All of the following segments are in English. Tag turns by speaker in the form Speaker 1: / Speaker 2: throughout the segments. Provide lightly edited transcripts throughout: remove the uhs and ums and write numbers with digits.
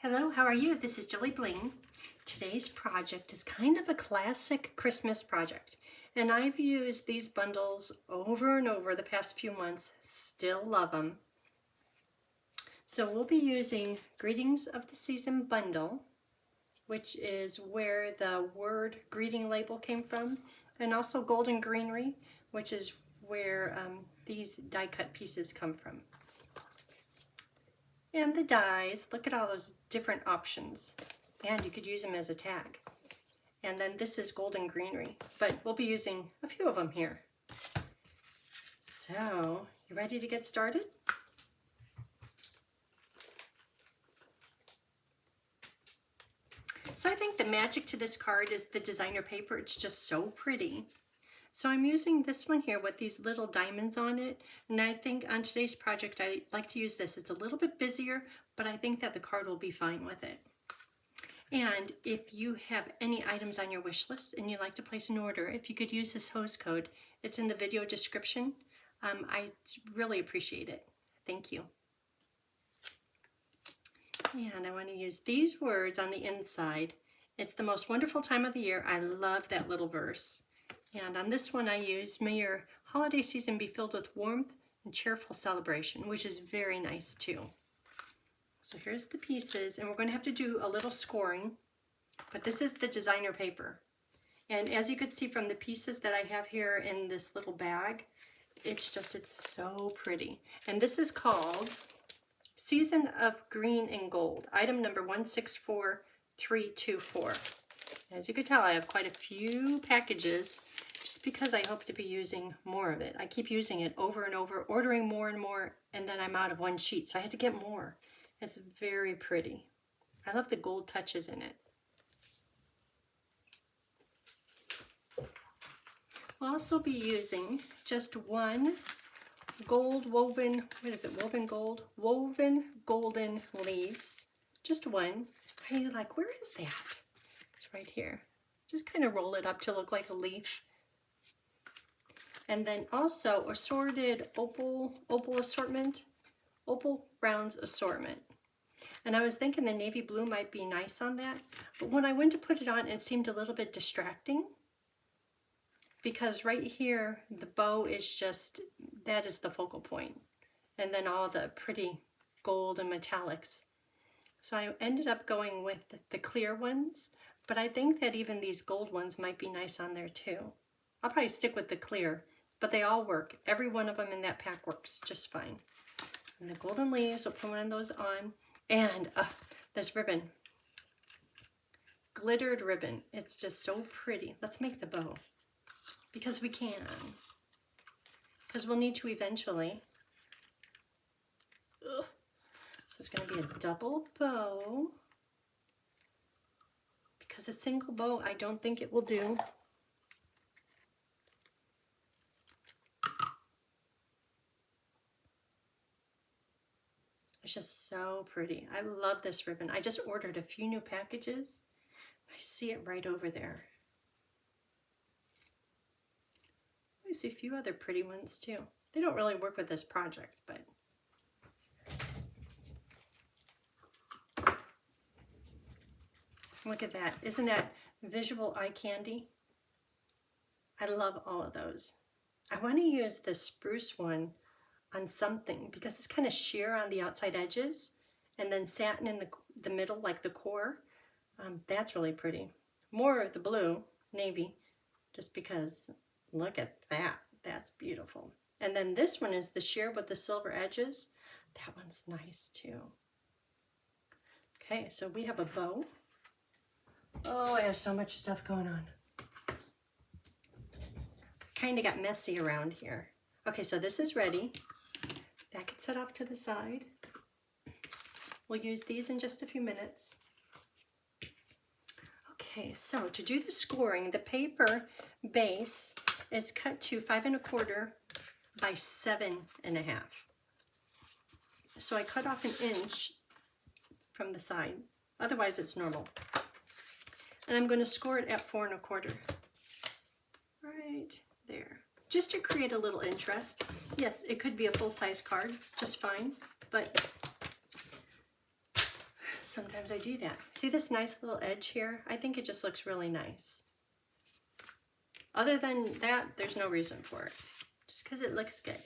Speaker 1: Hello, how are you? This is JilliBling. Today's project is kind of a classic Christmas project, and I've used these bundles over and over the past few months. Still love them. So we'll be using Greetings of the Season bundle, which is where the word greeting label came from, and also Golden Greenery, which is where these die cut pieces come from. And the dies, look at all those different options. And you could use them as a tag. And then this is Golden Greenery, but we'll be using a few of them here. So, you ready to get started? So I think the magic to this card is the designer paper. It's just so pretty. So I'm using this one here with these little diamonds on it, and I think on today's project I like to use this. It's a little bit busier, but I think that the card will be fine with it. And if you have any items on your wish list and you'd like to place an order, if you could use this host code, it's in the video description. I really appreciate it. Thank you. And I want to use these words on the inside. It's the most wonderful time of the year. I love that little verse. And on this one I use, may your holiday season be filled with warmth and cheerful celebration, which is very nice too. So here's the pieces, and we're going to have to do a little scoring, but this is the designer paper. And as you could see from the pieces that I have here in this little bag, it's so pretty. And this is called Season of Green and Gold, item number 164324. As you can tell, I have quite a few packages just because I hope to be using more of it. I keep using it over and over, ordering more and more, and then I'm out of one sheet, so I had to get more. It's very pretty. I love the gold touches in it. We'll also be using just one gold woven, what is it, woven gold? Woven golden leaves. Just one. Are you like, where is that? It's right here. Just kind of roll it up to look like a leaf. And then also assorted opal assortment, opal rounds assortment. And I was thinking the navy blue might be nice on that, but when I went to put it on, it seemed a little bit distracting because right here, the bow is just, that is the focal point. And then all the pretty gold and metallics. So I ended up going with the clear ones, but I think that even these gold ones might be nice on there too. I'll probably stick with the clear, but they all work. Every one of them in that pack works just fine. And the golden leaves, we'll put one of those on. And this ribbon, glittered ribbon. It's just so pretty. Let's make the bow because we can. Because we'll need to eventually. So it's going to be a double bow. Because a single bow, I don't think it will do. It's just so pretty. I love this ribbon. I just ordered a few new packages. I see it right over there. I see a few other pretty ones too. They don't really work with this project, but look at that. Isn't that visual eye candy? I love all of those. I want to use the spruce one on something because it's kind of sheer on the outside edges and then satin in the middle like the core. That's really pretty. More of the blue, navy, just because look at that. That's beautiful. And then this one is the sheer with the silver edges. That one's nice too. Okay, so we have a bow. Oh, I have so much stuff going on. Kind of got messy around here. Okay, so this is ready. That gets set off to the side. We'll use these in just a few minutes. Okay, so to do the scoring, the paper base is cut to 5 1/4 by 7 1/2. So I cut off 1 inch from the side. Otherwise it's normal. And I'm going to score it at 4 1/4. Right there. Just to create a little interest. Yes, it could be a full-size card, just fine, but sometimes I do that. See this nice little edge here? I think it just looks really nice. Other than that, there's no reason for it. Just because it looks good.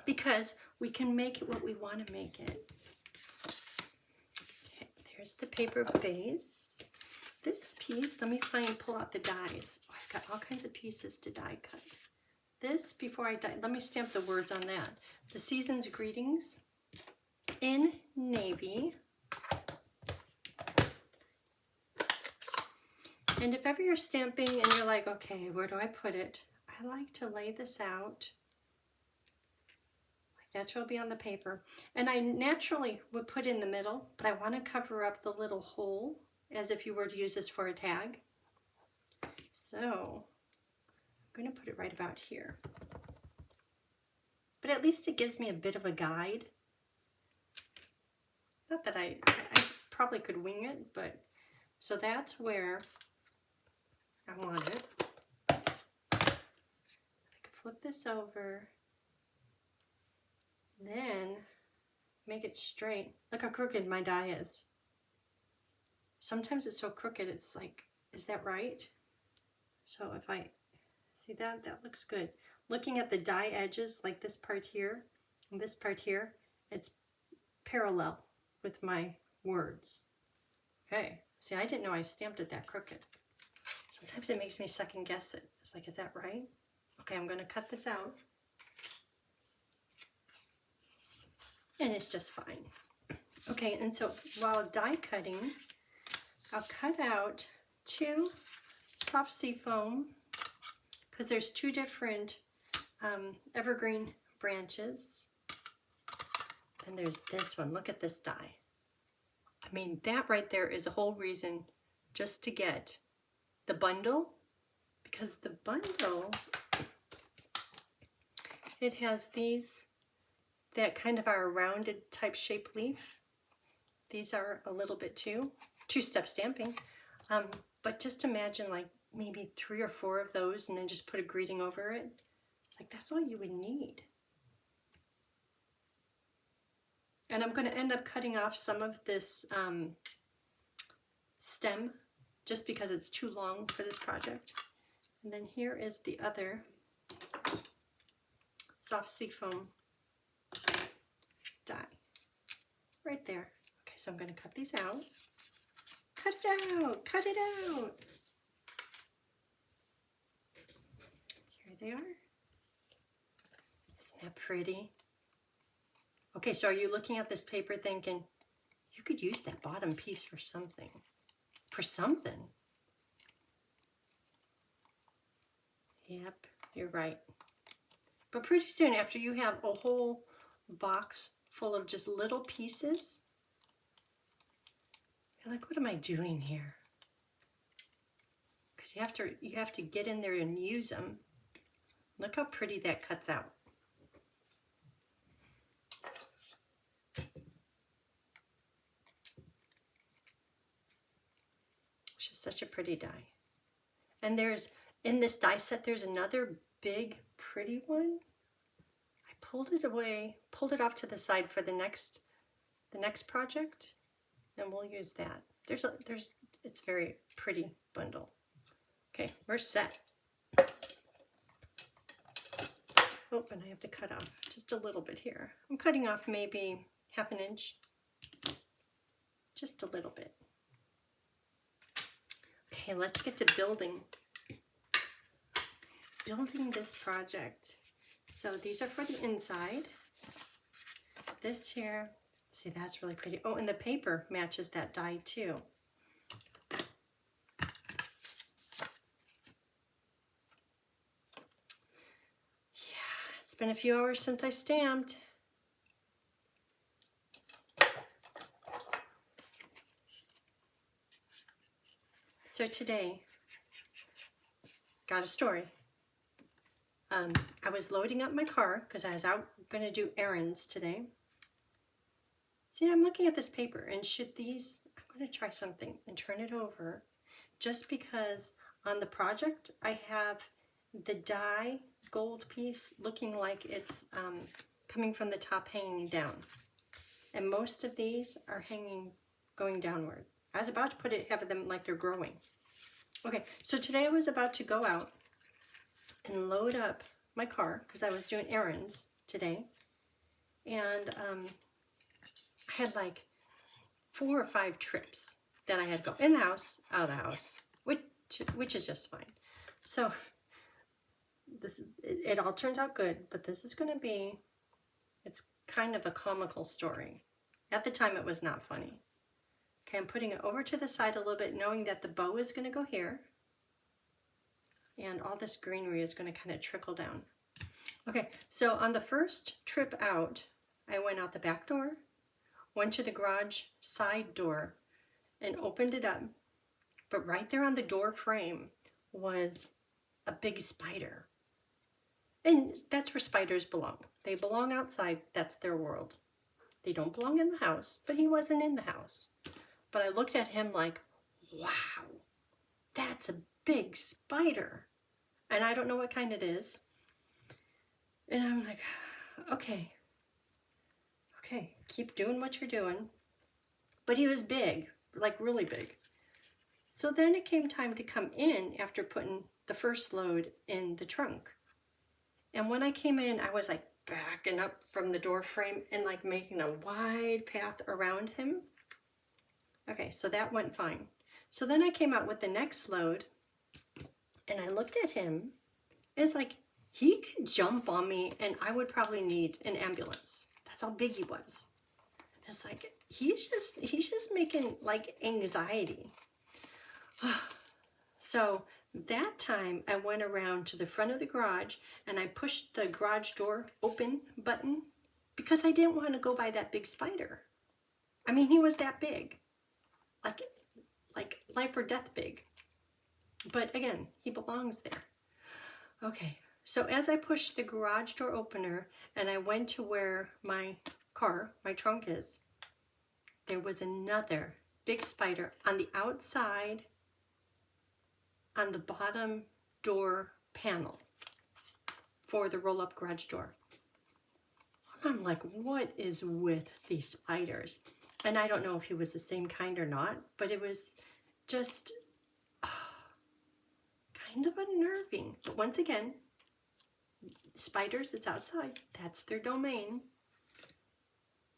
Speaker 1: Because we can make it what we want to make it. Okay, there's the paper base. This piece, let me pull out the dies. Oh, I've got all kinds of pieces to die cut. This, before I die, let me stamp the words on that. The Season's Greetings in navy. And if ever you're stamping and you're like, okay, where do I put it? I like to lay this out. Like that's what'll be on the paper. And I naturally would put in the middle, but I want to cover up the little hole as if you were to use this for a tag. So I'm going to put it right about here. But at least it gives me a bit of a guide. Not that I probably could wing it, but so that's where I want it. I could flip this over, then make it straight. Look how crooked my die is. Sometimes it's so crooked, it's like, is that right? So if I see that, that looks good. Looking at the die edges, like this part here and this part here, it's parallel with my words. Okay, see, I didn't know I stamped it that crooked. Sometimes it makes me second guess it. It's like, is that right? Okay, I'm going to cut this out. And it's just fine. Okay, and so while die cutting, I'll cut out 2 soft seafoam because there's 2 different evergreen branches. And there's this one. Look at this die. I mean, that right there is a whole reason just to get the bundle, because the bundle, it has these that kind of are a rounded type shape leaf. These are a little bit too, 2-step stamping, but just imagine like maybe 3 or 4 of those and then just put a greeting over it. It's like, that's all you would need. And I'm going to end up cutting off some of this stem just because it's too long for this project. And then here is the other soft seafoam die right there. Okay, so I'm going to cut these out. Cut it out! Cut it out! Here they are. Isn't that pretty? Okay, so are you looking at this paper thinking, you could use that bottom piece for something? For something? Yep, you're right. But pretty soon after you have a whole box full of just little pieces, you're like, what am I doing here? Because you have to get in there and use them. Look how pretty that cuts out. Such a pretty die. And there's, in this die set, there's another big, pretty one. I pulled it away, pulled it off to the side for the next project, and we'll use that. It's a very pretty bundle. Okay, we're set. Oh, and I have to cut off just a little bit here. I'm cutting off maybe 1/2 inch, just a little bit. Okay, let's get to building this project. So these are for the inside. This here, see, that's really pretty. Oh, and the paper matches that die too. Yeah, it's been a few hours since I stamped. So today, got a story. I was loading up my car because I was out going to do errands today. See, I'm looking at this paper, and should these, I'm going to try something and turn it over just because on the project I have the die gold piece looking like it's coming from the top hanging down. And most of these are hanging going downward. I was about to put it, have them like they're growing. Okay, so today I was about to go out and load up my car because I was doing errands today. And I had like 4 or 5 trips that I had to go in the house, out of the house, which is just fine. So this, it all turns out good, but this is going to be, it's kind of a comical story. At the time, it was not funny. Okay, I'm putting it over to the side a little bit, knowing that the bow is going to go here. And all this greenery is going to kind of trickle down. Okay, so on the first trip out, I went out the back door, went to the garage side door, and opened it up. But right there on the door frame was a big spider. And that's where spiders belong. They belong outside. That's their world. They don't belong in the house, but he wasn't in the house. But I looked at him like, wow, that's a big spider. And I don't know what kind it is. And I'm like, okay, keep doing what you're doing. But he was big, like really big. So then it came time to come in after putting the first load in the trunk. And when I came in, I was like backing up from the door frame and like making a wide path around him. Okay, so that went fine. So then I came out with the next load and I looked at him. It's like he could jump on me and I would probably need an ambulance. That's how big he was. It's like he's just making like anxiety. So that time I went around to the front of the garage and I pushed the garage door open button because I didn't want to go by that big spider. I mean, he was that big. Like life or death big. But again, he belongs there. Okay, so as I pushed the garage door opener and I went to where my trunk is, there was another big spider on the outside on the bottom door panel for the roll-up garage door. I'm like, what is with these spiders? And I don't know if he was the same kind or not, but it was just kind of unnerving. But once again, spiders, it's outside. That's their domain.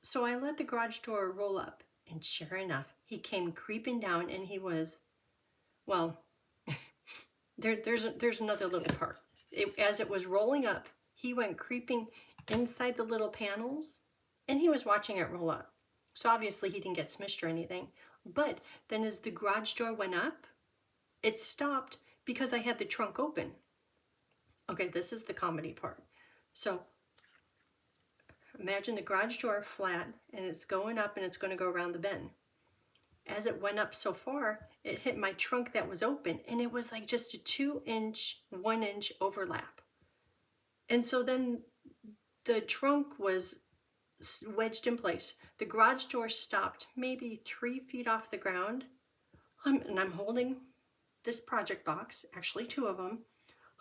Speaker 1: So I let the garage door roll up, and sure enough, he came creeping down, and he was, well, there's another little part. As it was rolling up, he went creeping inside the little panels, and he was watching it roll up. So obviously he didn't get smushed or anything. But then as the garage door went up, it stopped because I had the trunk open. Okay, this is the comedy part. So imagine the garage door flat, and it's going up, and it's going to go around the bend. As it went up so far, it hit my trunk that was open, and it was like just a 2-inch, 1-inch overlap. And so then the trunk was wedged in place. The garage door stopped maybe 3 feet off the ground, and I'm holding this project box, actually 2 of them.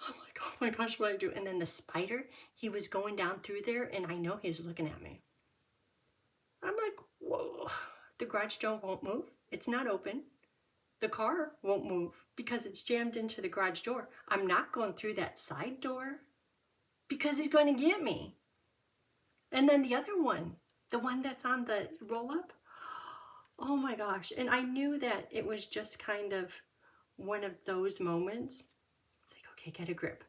Speaker 1: I'm like, oh my gosh, what do I do? And then the spider, he was going down through there, and I know he's looking at me. I'm like, whoa. The garage door won't move. It's not open. The car won't move because it's jammed into the garage door. I'm not going through that side door because he's going to get me. And then the other one, the one that's on the roll-up, oh my gosh. And I knew that it was just kind of one of those moments. It's like, okay, get a grip.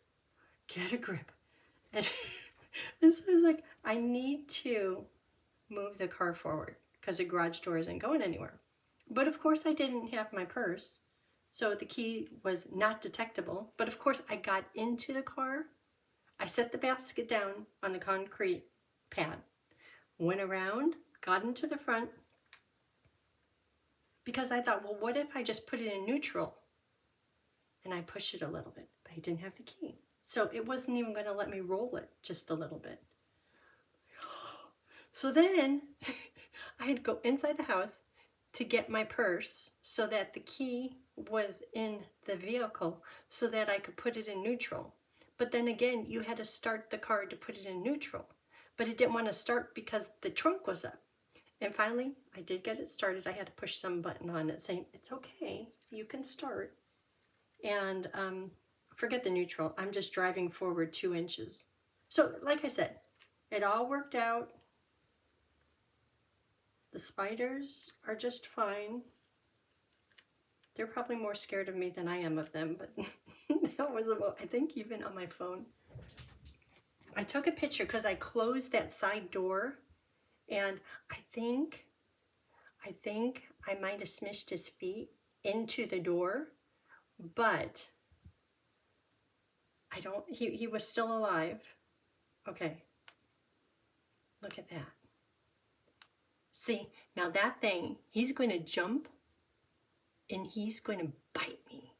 Speaker 1: Get a grip. And so I was like, I need to move the car forward because the garage door isn't going anywhere. But of course I didn't have my purse, so the key was not detectable. But of course I got into the car. I set the basket down on the concrete pad, went around, got into the front, because I thought, well, what if I just put it in neutral? And I pushed it a little bit, but I didn't have the key. So it wasn't even going to let me roll it just a little bit. So then I had to go inside the house to get my purse so that the key was in the vehicle so that I could put it in neutral. But then again, you had to start the car to put it in neutral. But it didn't want to start because the trunk was up. And finally, I did get it started. I had to push some button on it saying, it's okay, you can start. And forget the neutral, I'm just driving forward 2 inches. So like I said, it all worked out. The spiders are just fine. They're probably more scared of me than I am of them, but that was about, I think, even on my phone. I took a picture because I closed that side door, and I think I might have smushed his feet into the door, but I don't, he was still alive. Okay, look at that. See, now that thing, he's going to jump and he's going to bite me.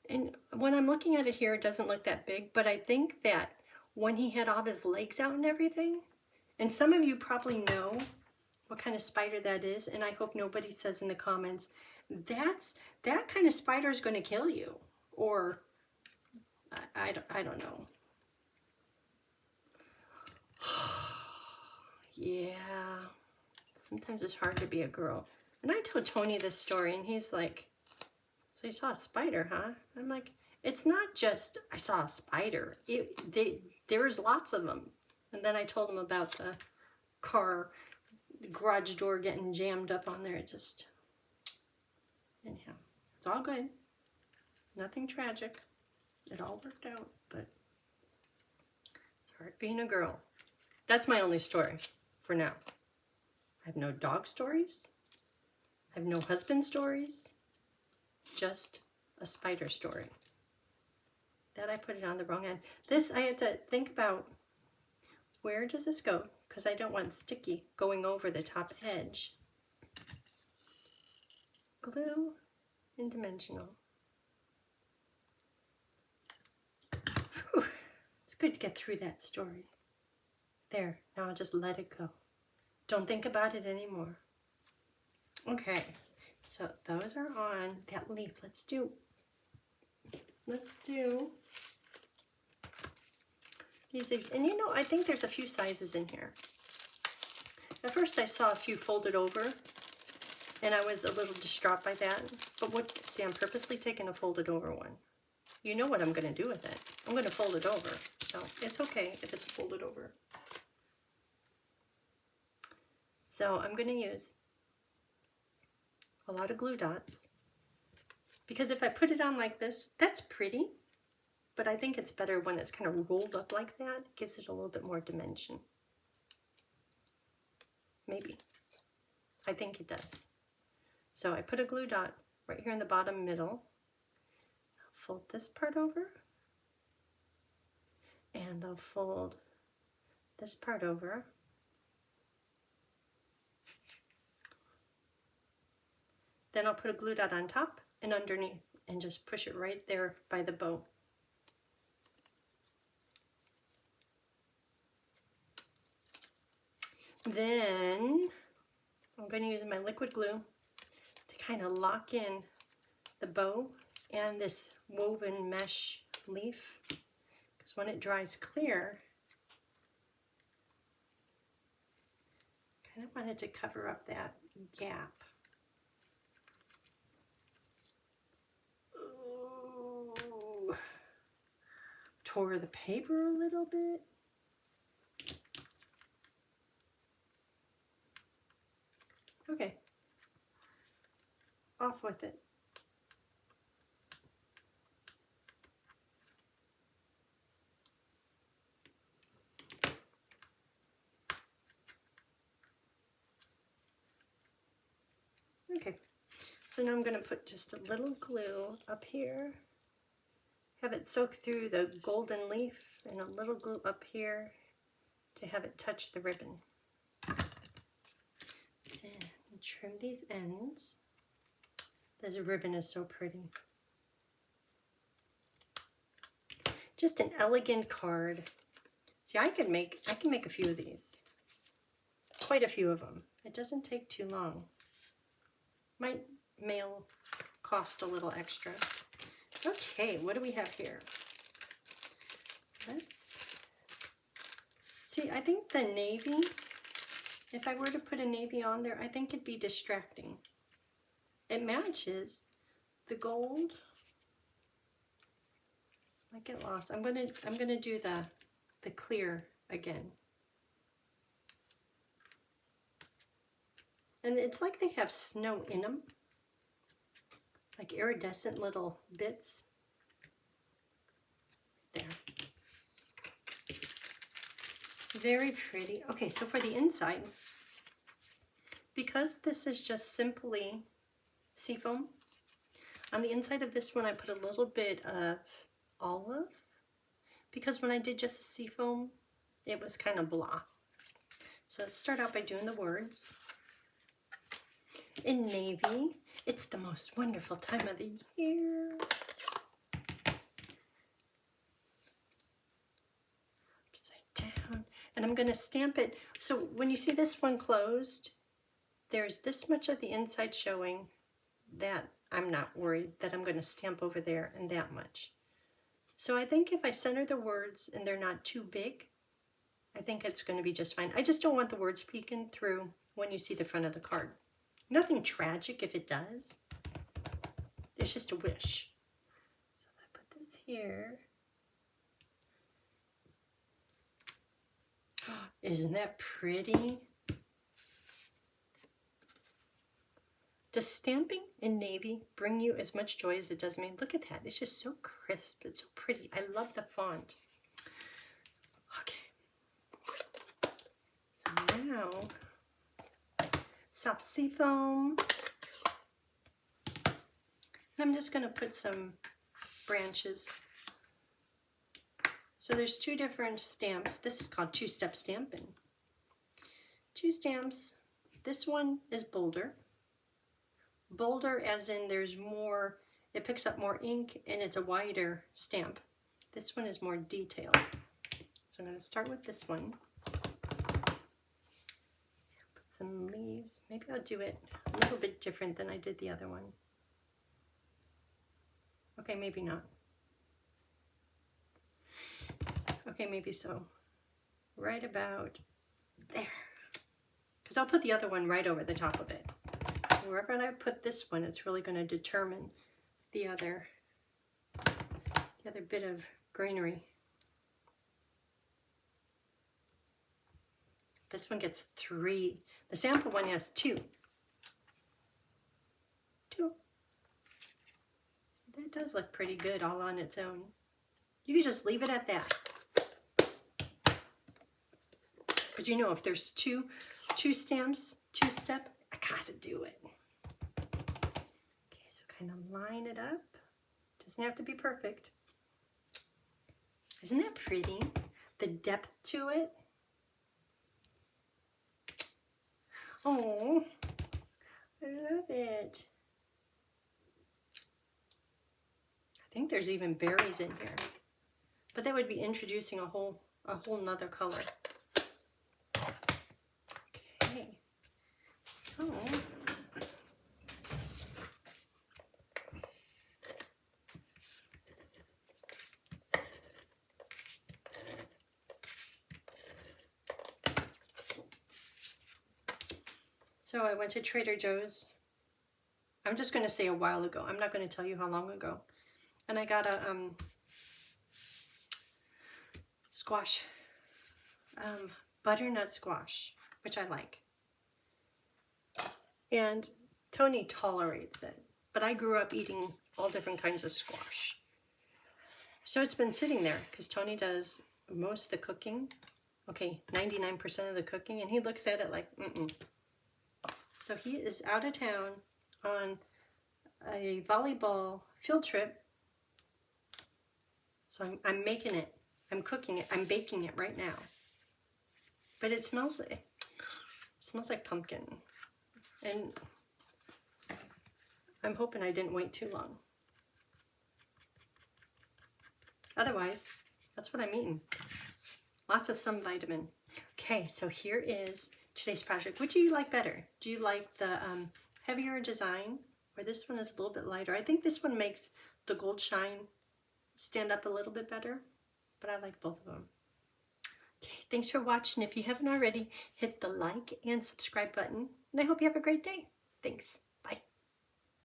Speaker 1: And when I'm looking at it here, it doesn't look that big, but I think that when he had all his legs out and everything, and some of you probably know what kind of spider that is, and I hope nobody says in the comments, that kind of spider is going to kill you, or I don't know. Yeah, sometimes it's hard to be a girl. And I told Tony this story, and he's like, so you saw a spider, huh? I'm like, it's not just I saw a spider. There's lots of them. And then I told him about the garage door getting jammed up on there. It just, anyhow, it's all good. Nothing tragic. It all worked out, but it's hard being a girl. That's my only story for now. I have no dog stories. I have no husband stories. Just a spider story. That I put it on the wrong end. This, I had to think about, where does this go? Because I don't want sticky going over the top edge. Glue and dimensional. Whew. It's good to get through that story. There, now I'll just let it go. Don't think about it anymore. Okay, so those are on that leaf. Let's do these leaves. And you know, I think there's a few sizes in here. At first I saw a few folded over, and I was a little distraught by that. But see, I'm purposely taking a folded over one. You know what I'm going to do with it. I'm going to fold it over. So it's okay if it's folded over. So I'm going to use a lot of glue dots, because if I put it on like this, that's pretty, but I think it's better when it's kind of rolled up like that. It gives it a little bit more dimension. Maybe. I think it does. So I put a glue dot right here in the bottom middle. I'll fold this part over, and I'll fold this part over. Then I'll put a glue dot on top and underneath and just push it right there by the bow. Then I'm going to use my liquid glue to kind of lock in the bow and this woven mesh leaf, because when it dries clear, I kind of wanted to cover up that gap. Tore the paper a little bit. Okay, off with it. Okay, so now I'm going to put just a little glue up here. Have it soak through the golden leaf, and a little glue up here to have it touch the ribbon. Then trim these ends. This ribbon is so pretty. Just an elegant card. See, I can make a few of these. Quite a few of them. It doesn't take too long. Might mail cost a little extra. Okay, what do we have here? Let's see, I think the navy If I were to put a navy on there, I think it'd be distracting. It matches the gold. I get lost. I'm gonna do the clear again. And it's like they have snow in them, like iridescent little bits. There. Very pretty. Okay, so for the inside, because this is just simply seafoam, on the inside of this one I put a little bit of olive, because when I did just the seafoam, it was kind of blah. So let's start out by doing the words. In navy, it's the most wonderful time of the year. And I'm going to stamp it. So when you see this one closed, there's this much of the inside showing that I'm not worried that I'm going to stamp over there, and that much. So I think if I center the words and they're not too big, I think it's going to be just fine. I just don't want the words peeking through when you see the front of the card. Nothing tragic if it does. It's just a wish. So if I put this here. Isn't that pretty? Does stamping in navy bring you as much joy as it does me? Look at that. It's just so crisp. It's so pretty. I love the font. Okay. So now, soft seafoam. And I'm just going to put some branches. So there's two different stamps. This is called two-step stamping. Two stamps. This one is bolder. Bolder as in there's more, it picks up more ink and it's a wider stamp. This one is more detailed. So I'm going to start with this one. Put some leaves. Maybe I'll do it a little bit different than I did the other one. Okay, maybe not. Okay, maybe so. Right about there. Because I'll put the other one right over the top of it. Wherever I put this one, it's really going to determine the other bit of greenery. This one gets 3. The sample one has 2. 2. That does look pretty good all on its own. You could just leave it at that. But you know, if there's two stamps, two-step, I gotta do it. Okay, so kind of line it up. Doesn't have to be perfect. Isn't that pretty? The depth to it. Oh, I love it. I think there's even berries in here, but that would be introducing a whole nother color. Okay, so I went to Trader Joe's. I'm just going to say a while ago. I'm not going to tell you how long ago. And I got a squash, butternut squash, which I like. And Tony tolerates it, but I grew up eating all different kinds of squash. So it's been sitting there because Tony does most of the cooking. Okay, 99% of the cooking, and he looks at it like, mm-mm. So he is out of town on a volleyball field trip. So I'm making it, I'm cooking it, I'm baking it right now. But it smells like pumpkin. And I'm hoping I didn't wait too long. Otherwise, that's what I'm eating. Lots of some vitamin. Okay, so here is today's project. What do you like better? Do you like the heavier design, or this one is a little bit lighter? I think this one makes the gold shine stand up a little bit better, but I like both of them. Okay, Thanks for watching. If you haven't already, hit the like and subscribe button. And I hope you have a great day. Thanks.